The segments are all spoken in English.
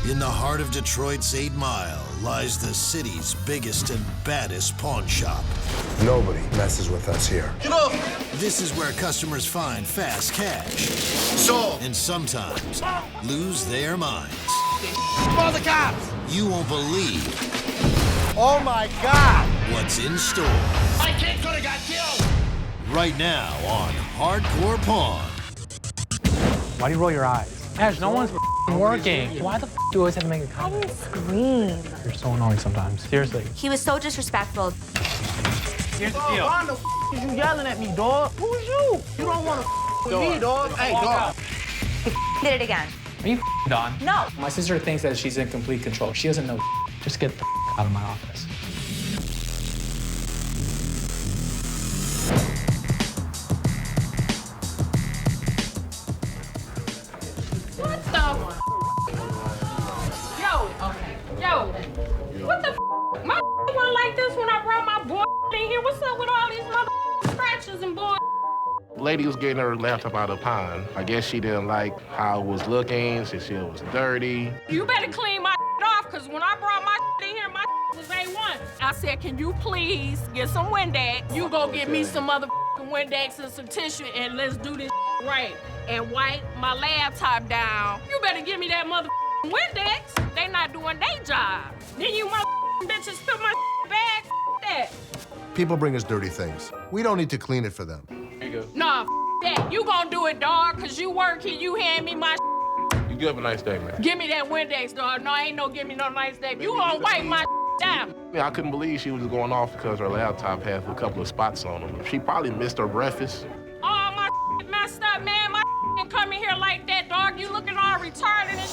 In the heart of Detroit's 8 Mile lies the city's biggest and baddest pawn shop. Nobody messes with us here. Get off! This is where customers find fast cash. Sold! And sometimes lose their minds. Call the cops! You won't believe Oh my God! what's in store. My kid could have got killed! Right now on Hardcore Pawn. Why do you roll your eyes? Ash, no one's working. Why the do you always have to make a comment? Scream. You're so annoying sometimes. Seriously. He was so disrespectful. Here's the deal. Why the is you yelling at me, dog? Who's you? You don't want to with me, dog. Hey, dog. He did it again. Are you done? No. My sister thinks that she's in complete control. She doesn't know. Just get the out of my office. What the Yo, what the My wasn't like this when I brought my boy in here. What's up with all these scratches and boy? Lady was getting her laptop out of the pond. I guess she didn't like how it was looking. She said it was dirty. You better clean my off, because when I brought my in here, my was A1. I said, can you please get some Windex? You go get me some motherfucking Windex and some tissue, and let's do this right. And wipe my laptop down. You better give me that motherfucking Windex. They not doing their job. Then you motherfucking bitches fill my bag. That. People bring us dirty things. We don't need to clean it for them. Here you go. Nah, that. You gonna do it, dog, because you work here, you hand me my You give a nice day, man. Give me that Windex, dog. No, ain't no give me no nice day. You gonna wipe my down. Yeah, I couldn't believe she was going off because her laptop had a couple of spots on them. She probably missed her breakfast. Oh, my messed up, man. My ain't coming here like that, dog. You looking all retarded and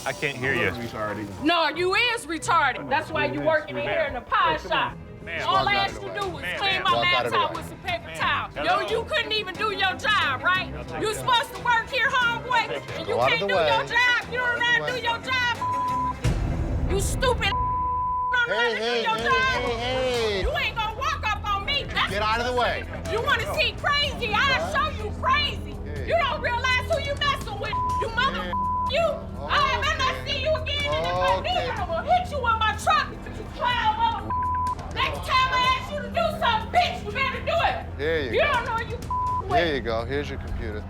I can't hear you. Retarded. No, you is retarded. That's why you working in here in the pie shop. All I asked you to do was clean my laptop with some paper towel. Yo, you couldn't even do your job, right? You supposed to work here, homeboy, and you can't do your job. You don't know how to do your job. You stupid. Don't know how to do your job. Hey. You ain't gonna walk up on me. That's Get out of the way. You wanna see crazy? I'll show you crazy. You don't realize who you messing with. You mother you. I better not see you again. And if I do, I'm gonna hit you with my truck. You clown mother. Next time I ask you to do something, bitch, you better do it. Here you You go. don't know you with. Here you go. Here's your computer.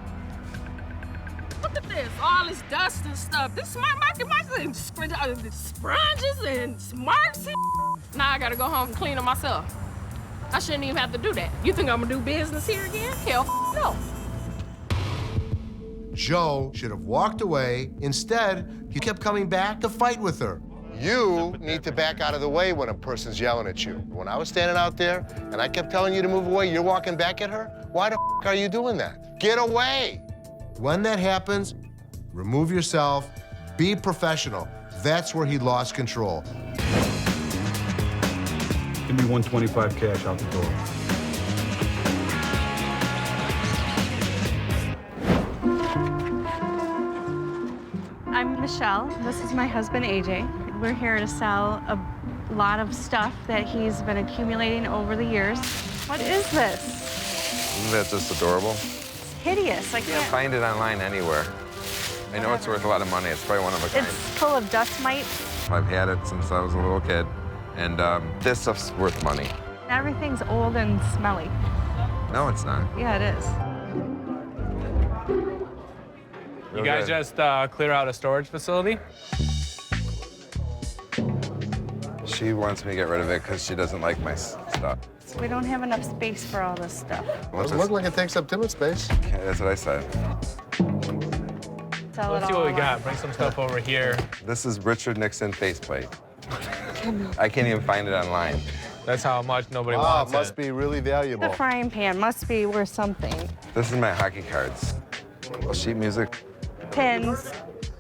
Look at this, all this dust and stuff. This is my sponges and marks and now I gotta go home and clean them myself. I shouldn't even have to do that. You think I'm gonna do business here again? Hell no. Joe should have walked away. Instead, he kept coming back to fight with her. You need to back out of the way when a person's yelling at you. When I was standing out there and I kept telling you to move away, you're walking back at her? Why the are you doing that? Get away! When that happens, remove yourself, be professional. That's where he lost control. Give me 125 cash out the door. I'm Michelle. This is my husband, AJ. We're here to sell a lot of stuff that he's been accumulating over the years. What is this? Isn't that just adorable? It's hideous. I You can't. can't find it online anywhere. I know it's worth a lot of money. It's probably one of a kind. It's full of dust mites. I've had it since I was a little kid. And this stuff's worth money. Everything's old and smelly. No, it's not. Yeah, it is. You guys just clear out a storage facility? She wants me to get rid of it because she doesn't like my stuff. We don't have enough space for all this stuff. Doesn't look like it takes up too much space. Yeah, that's what I said. Sell Let's it see all what we got. on. Bring some stuff over here. This is Richard Nixon faceplate. I can't even find it online. That's how much nobody Oh, wants it must it. be really The valuable. frying pan must be worth something. This is my hockey cards. Well, sheet music, Pins,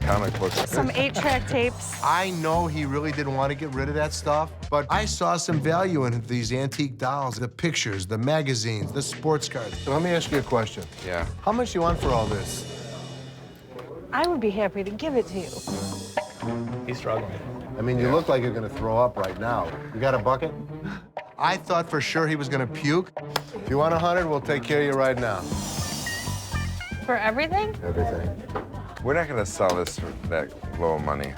comic books. some 8-track tapes. I know he really didn't want to get rid of that stuff, but I saw some value in these antique dolls, the pictures, the magazines, the sports cards. So let me ask you a question. Yeah. How much you want for all this? I would be happy to give it to you. He's struggling. I mean, you look like you're gonna throw up right now. You got a bucket? I thought for sure he was going to puke. If you want 100, we'll take care of you right now. For everything? Everything. We're not going to sell this for that low money.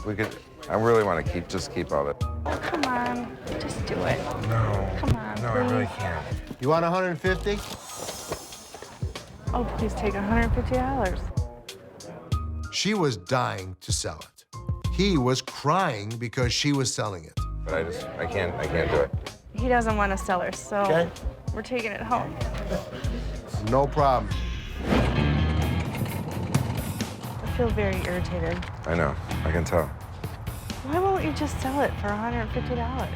We could, I really want to just keep all that. Oh, come on, just do it. No. Come on, No, please. I really can't. You want 150? Oh, please take $150. She was dying to sell it. He was crying because she was selling it. But I can't do it. He doesn't want to sell her, so Okay. we're taking it home. No problem. I feel very irritated. I know, I can tell. Why won't you just sell it for $150?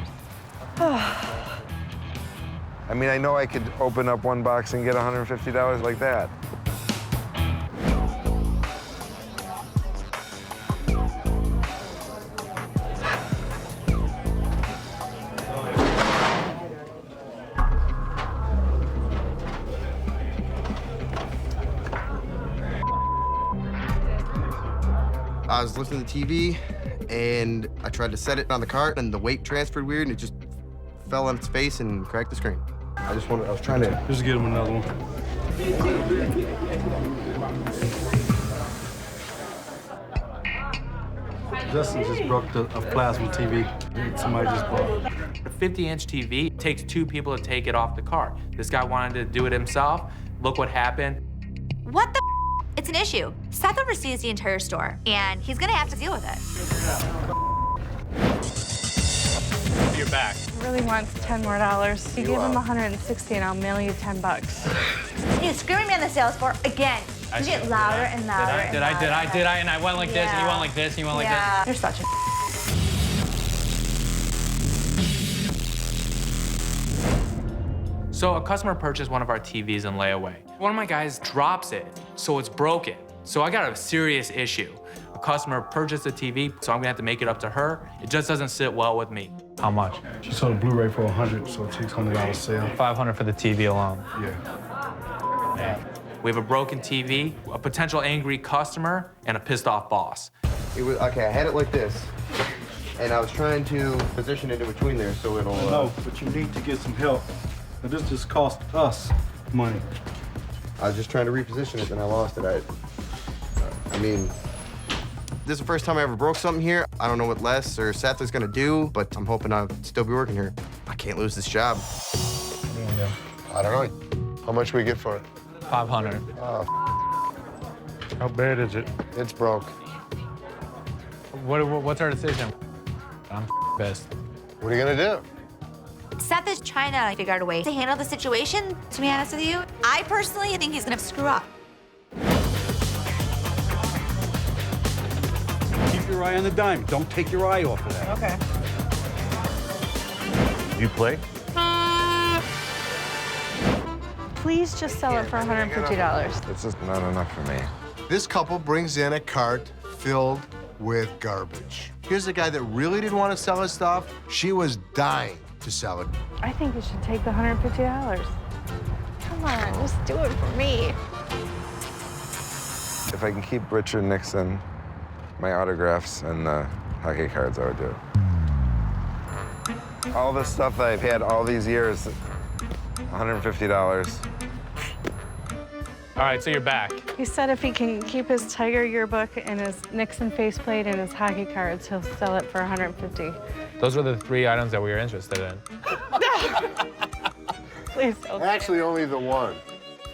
I mean, I know I could open up one box and get $150 like that. I was lifting the TV, and I tried to set it on the cart, and the weight transferred weird, and it just fell on its face and cracked the screen. I was trying to... Just get him another one. Justin just broke a plasma TV somebody just bought. A 50-inch TV takes 2 people to take it off the cart. This guy wanted to do it himself. Look what happened. What the? It's an issue. Seth oversees the entire store, and he's gonna have to deal with it. You're back. He really wants $10 more. You give him $160 and I'll mail you $10. He's screaming me on the sales floor again. You get louder and louder and louder. Did I? And I went like this, and you went like this, and you went like this. You're such a... So a customer purchased one of our TVs in layaway. One of my guys drops it, so it's broken. So I got a serious issue. A customer purchased a TV, so I'm gonna have to make it up to her. It just doesn't sit well with me. How much? She sold a Blu-ray for $100, so it takes $100 sale. $500 for the TV alone. Yeah. We have a broken TV, a potential angry customer, and a pissed off boss. It was, okay, I had it like this, and I was trying to position it in between there so it'll... No, but you need to get some help. But this just cost us money. I was just trying to reposition it, and I lost it. I mean, this is the first time I ever broke something here. I don't know what Les or Seth is gonna do, but I'm hoping I'll still be working here. I can't lose this job. I don't know. How much we get for it? 500. Oh, How bad is it? it's broke. What's our decision? I'm pissed. What are you gonna do? Seth is trying to figure out a way to handle the situation, to be honest with you. I personally think he's gonna screw up. Keep your eye on the dime. Don't take your eye off of that. Okay. You play? Please just sell it for $150. It's just not enough for me. This couple brings in a cart filled with garbage. Here's a guy that really didn't want to sell his stuff. She was dying to sell it. I think you should take the $150. Come on, just do it for me. If I can keep Richard Nixon, my autographs, and the hockey cards, I would do it. All this stuff that I've had all these years, $150. All right, so you're back. He said if he can keep his Tiger yearbook and his Nixon faceplate and his hockey cards, he'll sell it for $150. Those were the 3 items that we were interested in. Please don't. Actually, only the one.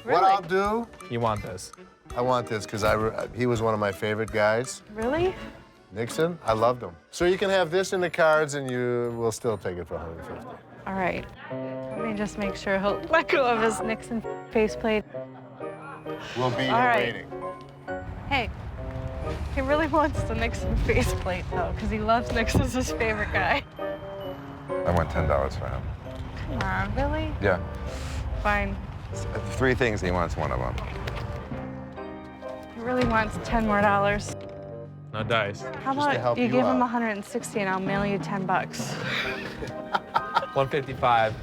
Really? What I'll do, You want this? I want this because he was one of my favorite guys. Really? Nixon, I loved him. So you can have this in the cards and you will still take it for $150. All right. Let me just make sure he'll let go of his Nixon faceplate. We'll be All right. waiting. Hey, he really wants the Nixon faceplate, though, because he loves Nixon's his favorite guy. I want $10 for him. Come on, really? Yeah. Fine. 3 things, he wants one of them. He really wants $10 more. No dice. How Just to about help you you give him out. $160 and I'll mail you $10. 155.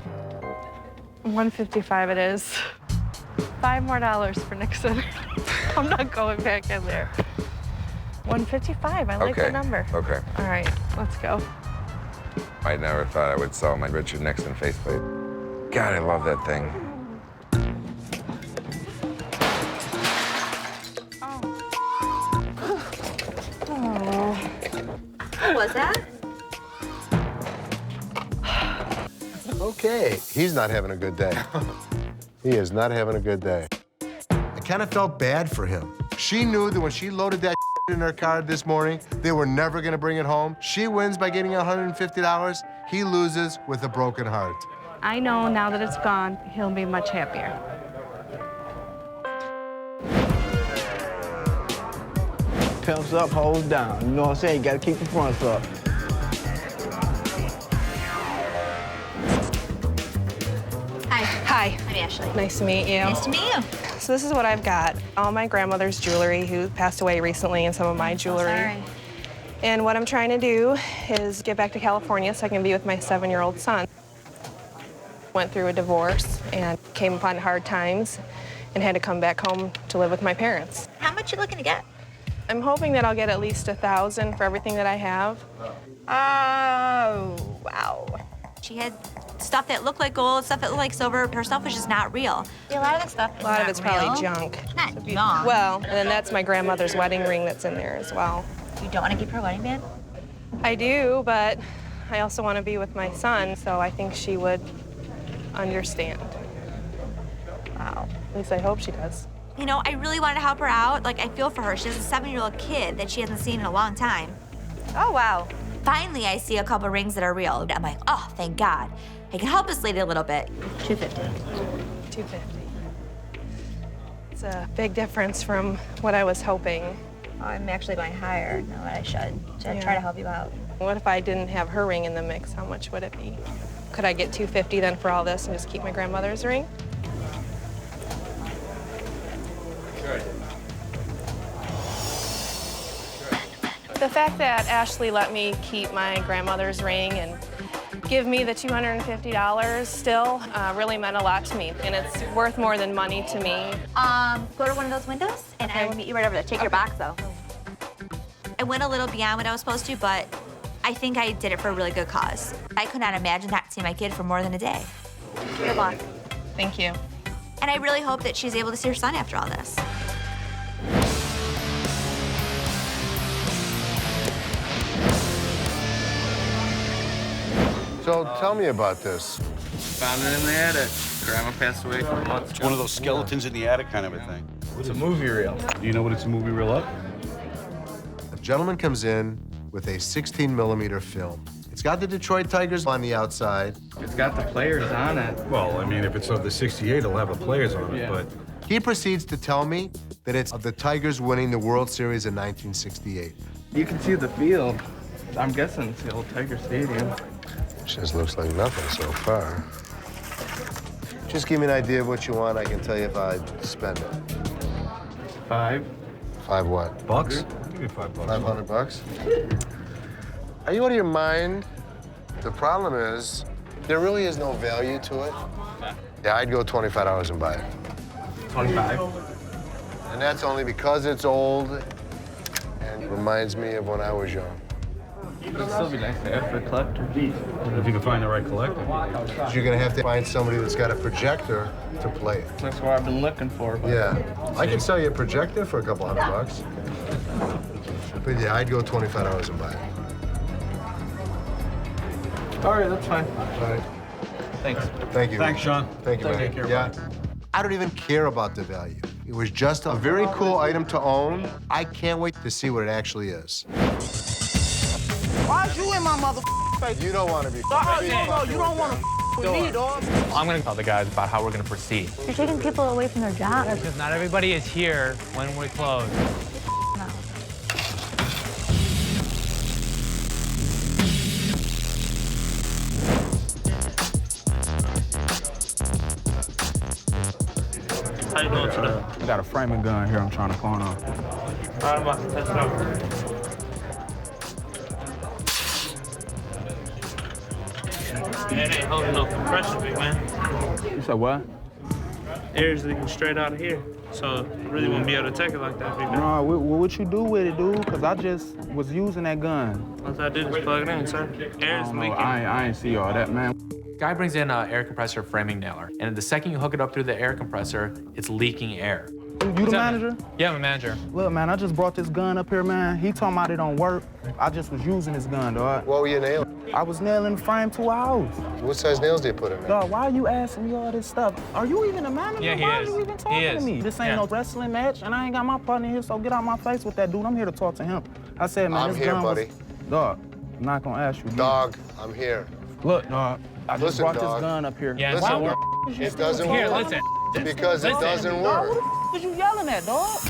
$155 it is. $5 more for Nixon. I'm not going back in there. $155, I like Okay. the number. Okay. All right, let's go. I never thought I would sell my Richard Nixon faceplate. God, I love that thing. Oh. was that? Okay, he's not having a good day. He is not having a good day. I kind of felt bad for him. She knew that when she loaded that in her car this morning, they were never gonna bring it home. She wins by getting $150. He loses with a broken heart. I know now that it's gone, he'll be much happier. Pimps up, hoes down. You know what I'm saying? You gotta keep the fronts up. Hi. I'm Ashley. Nice to meet you. Nice to meet you. So this is what I've got. All my grandmother's jewelry, who passed away recently, and some of my jewelry. Sorry. And what I'm trying to do is get back to California so I can be with my 7-year-old son. Went through a divorce and came upon hard times and had to come back home to live with my parents. How much you looking to get? I'm hoping that I'll get at least $1,000 for everything that I have. Oh, wow. She had stuff that looked like gold, stuff that looked like silver. Her stuff was just not real. A lot of the stuff is A lot of not it's probably real. junk. Not junk. Well, and then that's my grandmother's wedding ring that's in there as well. You don't want to keep her wedding band? I do, but I also want to be with my son, so I think she would understand. Wow. At least I hope she does. You know, I really wanted to help her out. Like, I feel for her. She has a 7-year-old kid that she hasn't seen in a long time. Oh, wow. Finally, I see a couple rings that are real. I'm like, oh, thank God. I can help this lady a little bit. $250. $250. It's a big difference from what I was hoping. Oh, I'm actually going higher than what I should to try to help you out. What if I didn't have her ring in the mix? How much would it be? Could I get $250 then for all this and just keep my grandmother's ring? The fact that Ashley let me keep my grandmother's ring and give me the $250 still really meant a lot to me, and it's worth more than money to me. Go to one of those windows, and I will meet you right over there. Take your box, though. I went a little beyond what I was supposed to, but I think I did it for a really good cause. I could not imagine not seeing my kid for more than a day. Good luck. Thank you. And I really hope that she's able to see her son after all this. So tell me about this. Found it in the attic. Grandma passed away a couple months ago. It's one of those skeletons in the attic kind of a thing. It's a movie reel. Do you know what it's a movie reel of? A gentleman comes in with a 16mm film. It's got the Detroit Tigers on the outside. It's got the players on it. Well, I mean, if it's of the 68, it'll have the players on it, but... He proceeds to tell me that it's of the Tigers winning the World Series in 1968. You can see the field. I'm guessing it's the old Tiger Stadium. Just looks like nothing so far. Just give me an idea of what you want. I can tell you if I'd spend it. 5. 5 what? Bucks? Give me $5. $500? Are you out of your mind? The problem is, there really is no value to it. Yeah, I'd go $25 and buy it. 25. And that's only because it's old and reminds me of when I was young. It'd still be nice to have for a collector. If you can find the right collector. You're gonna have to find somebody that's got a projector to play it. That's what I've been looking for. But Yeah, I can sell you a projector for a couple $100. But yeah, I'd go $25 and buy it. All right, that's fine. All right. Thanks. Thank you. Thanks, Sean. Thank you, man. Take care, Yeah. I don't even care about the value. It was just a very cool item to own. I can't wait to see what it actually is. Why's you in my mother face? You don't want to be. You don't want to with me, dog. I'm gonna tell the guys about how we're gonna proceed. You're taking people away from their jobs. Because not everybody is here when we close. No. How you doing today? I got a framing gun here I'm trying to pawn off. All right, I'm about to test it out. It ain't holding no compression, big man. You said what? Air's leaking straight out of here. So really won't be able to take it like that, big man. No, what you do with it, dude? Because I just was using that gun. All I did is plug it in, sir. Air's leaking. I ain't see all that, man. Guy brings in an air compressor framing nailer, and the second you hook it up through the air compressor, it's leaking air. You the manager? Yeah, I'm a manager. Look, man, I just brought this gun up here, man. He talking about it don't work. I just was using this gun, dog. What were you nailing? I was nailing the frame to a house. What size nails do you put in there? Dog, why are you asking me all this stuff? Are you even a manager? Yeah, he why is. are you even talking to me? This ain't no wrestling match, and I ain't got my partner here, so get out my face with that dude. I'm here to talk to him. I said, man, I'm this here, gun buddy. was... Dog, I'm not gonna ask you. Dog, I'm here. Look, dog, I just Listen, brought dog. this gun up here. Yeah, Listen, it doesn't work. Here, listen. Because it doesn't Dog, work. who the f is you yelling at, dog?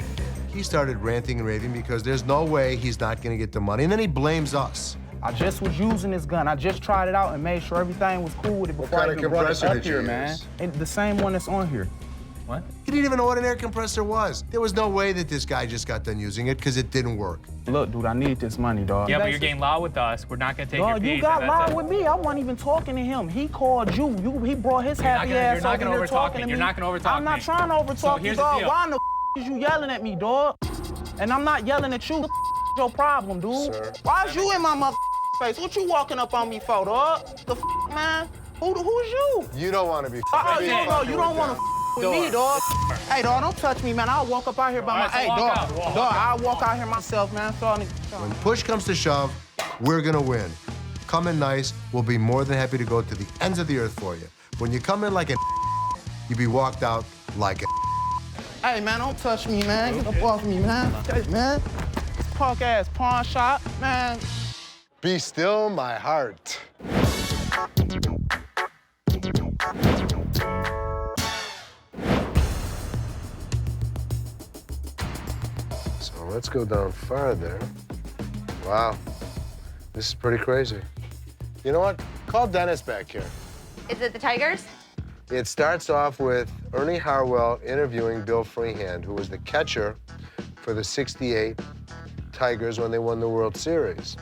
He started ranting and raving because there's no way he's not gonna get the money, and then he blames us. I just was using this gun. I just tried it out and made sure everything was cool with it before I even brought it up here, man. And the same one that's on here. What? He didn't even know what an air compressor was. There was no way that this guy just got done using it because it didn't work. Look, dude, I need this money, dog. Yeah, but you're getting loud with us. We're not gonna take your Dog, piece. you got and that's loud it. with me. I wasn't even talking to him. He called you. He brought his happy ass You're not over gonna here overtalk talking me. to me. You're not gonna overtalk I'm not me. trying to overtalk So you, here's the dog. deal. Why in the is you yelling at me, dog? And I'm not yelling at you. Your problem, dude. Sir. Why is you in my mother face? What you walking up on me for, dog? The man? Who's you? You don't want to be. You don't want to with me, dog. Hey, dog, don't touch me, man. I'll walk up out here by my. Hey, dog. Dog, I'll walk out here myself, man. When push comes to shove, we're gonna win. Come in nice, we'll be more than happy to go to the ends of the earth for you. When you come in like a you be walked out like a Hey, man, don't touch me, man. Get up off me, man. Hey, man. Punk-ass pawn shop, man. Be still my heart. So let's go down farther. Wow, this is pretty crazy. You know what? Call Dennis back here. Is it the Tigers? It starts off with Ernie Harwell interviewing Bill Freehand, who was the catcher for the '68 Tigers when they won the World Series.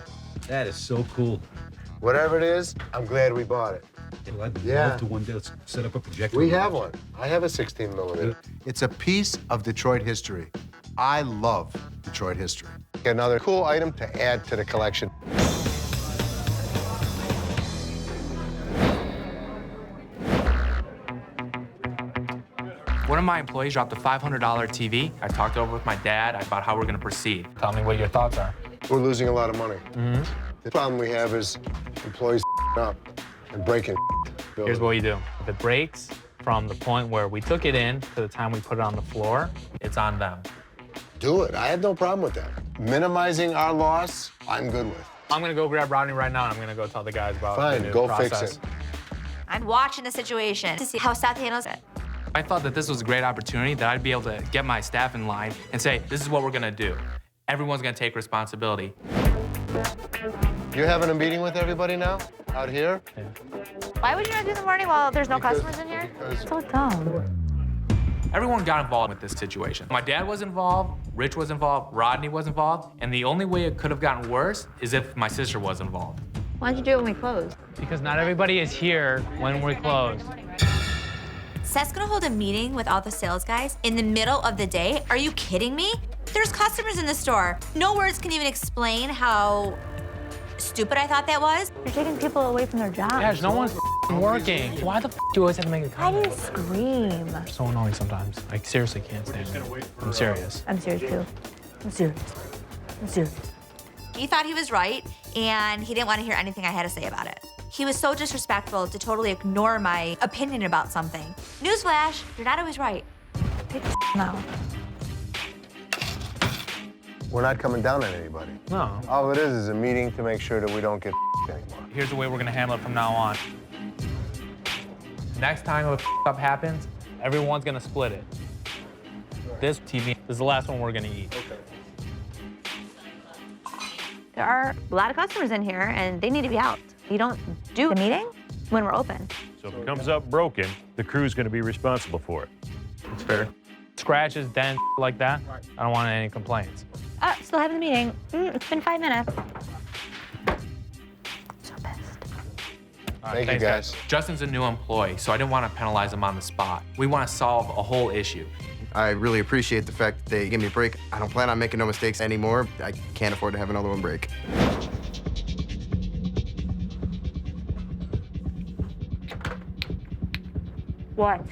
That is so cool. Whatever it is, I'm glad we bought it. Well, I'd Yeah. love to one day set up a projector. We have one. I have a 16 millimeter. It's a piece of Detroit history. I love Detroit history. Another cool item to add to the collection. One of my employees dropped a $500 TV. I talked over with my dad about how we're gonna proceed. Tell me what your thoughts are. We're losing a lot of money. The problem we have is employees up and breaking. Here's what we do. If it breaks from the point where we took it in to the time we put it on the floor, it's on them. Do it. I have no problem with that. Minimizing our loss, I'm good with. I'm gonna go grab Rodney right now, and I'm gonna go tell the guys about the Fine, new go process. fix it. I'm watching the situation to see how Seth handles it. I thought that this was a great opportunity that I'd be able to get my staff in line and say, this is what we're gonna do. Everyone's gonna take responsibility. You're having a meeting with everybody now out here? Why would you not do the morning while there's no customers in here? So dumb. Everyone got involved with this situation. My dad was involved, Rich was involved, Rodney was involved, and the only way it could have gotten worse is if my sister was involved. Why'd you do it when we closed? Because not everybody is here when we're closed. Seth's gonna hold a meeting with all the sales guys in the middle of the day? Are you kidding me? There's customers in the store. No words can even explain how stupid I thought that was. You're taking people away from their jobs. Gosh, no one's working. Why the do you always have to make a Why do comment? you scream? So annoying sometimes. I seriously can't stand it. I'm serious. I'm serious too. I'm serious. I'm serious. He thought he was right, and he didn't want to hear anything I had to say about it. He was so disrespectful to totally ignore my opinion about something. Newsflash, you're not always right. Take the out. We're not coming down on anybody. No. All it is a meeting to make sure that we don't get anymore. Here's the way we're gonna handle it from now on. Next time a up happens, everyone's gonna split it. This TV is the last one we're gonna eat. There are a lot of customers in here, and they need to be out. You don't do the meeting when we're open. So if it comes up broken, the crew's going to be responsible for it. It's fair. Scratches, dents, like that, I don't want any complaints. Still having the meeting. It's been 5 minutes. So pissed. All Thank you, thanks, guys. Justin's a new employee, so I didn't want to penalize him on the spot. We want to solve a whole issue. I really appreciate the fact that they give me a break. I don't plan on making no mistakes anymore. I can't afford to have another one break. What?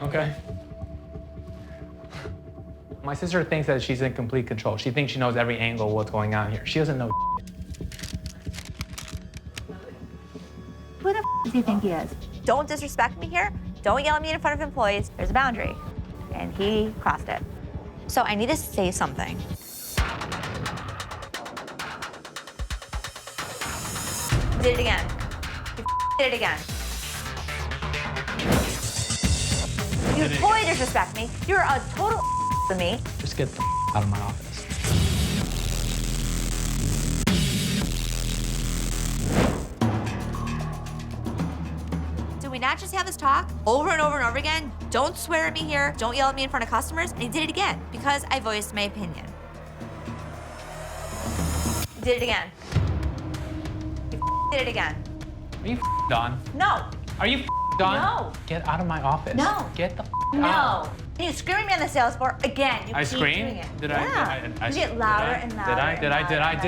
Okay. My sister thinks that she's in complete control. She thinks she knows every angle of what's going on here. She doesn't know. Who the does he think he is? Don't disrespect me here. Don't yell at me in front of employees. There's a boundary. And he crossed it. So I need to say something. Did it again. You did it again. You totally disrespect me. You're a total to me. Just get the out of my office. Do we not just have this talk over and over and over again? Don't swear at me here. Don't yell at me in front of customers. And he did it again because I voiced my opinion. Did it again. You did it again. Are you done? No. Are you done? No. Get out of my office. No. Get the No. out. And you scream at me on the sales floor again. You I keep screamed? doing it. Did yeah. I? You get louder and louder. Did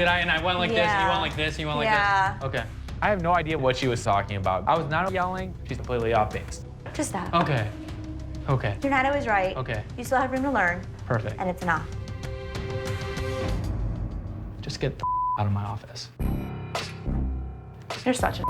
I? And I went like this, and you went like this, and you went like this. Okay. I have no idea what she was talking about. I was not yelling. She's completely off base. Just that. Okay. Okay. You're not always right. Okay. You still have room to learn. Perfect. And it's enough. Just get the out of my office. You're such a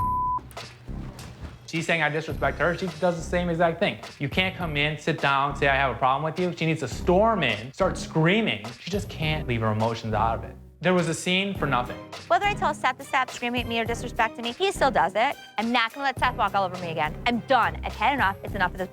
She's saying I disrespect her. She does the same exact thing. You can't come in, sit down, say I have a problem with you. She needs to storm in, start screaming. She just can't leave her emotions out of it. There was a scene for nothing. Whether I tell Seth to stop screaming at me or disrespecting me, he still does it. I'm not gonna let Seth walk all over me again. I'm done. I've had enough. It's enough of this.